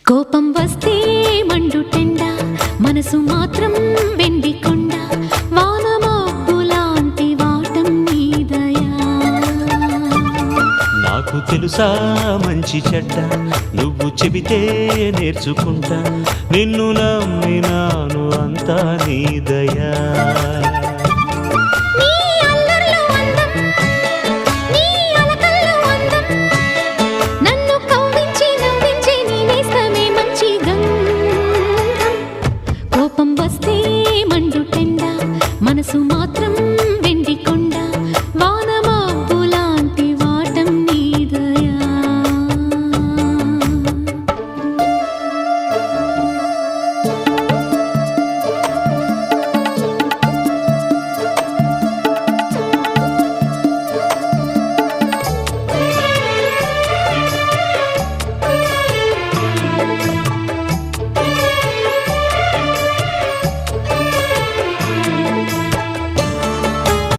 కోపం వస్తే మండుటెండ, మనసు మాత్రం వెండి కొండ, వానమబ్బు లాంటి వాటం నీ దయా. నాకు తెలుసా మంచి చెడ్డ, నువ్వు చెబితే నేర్చుకుంటా, నిన్ను నమ్మినాను అంతా నీ దయా.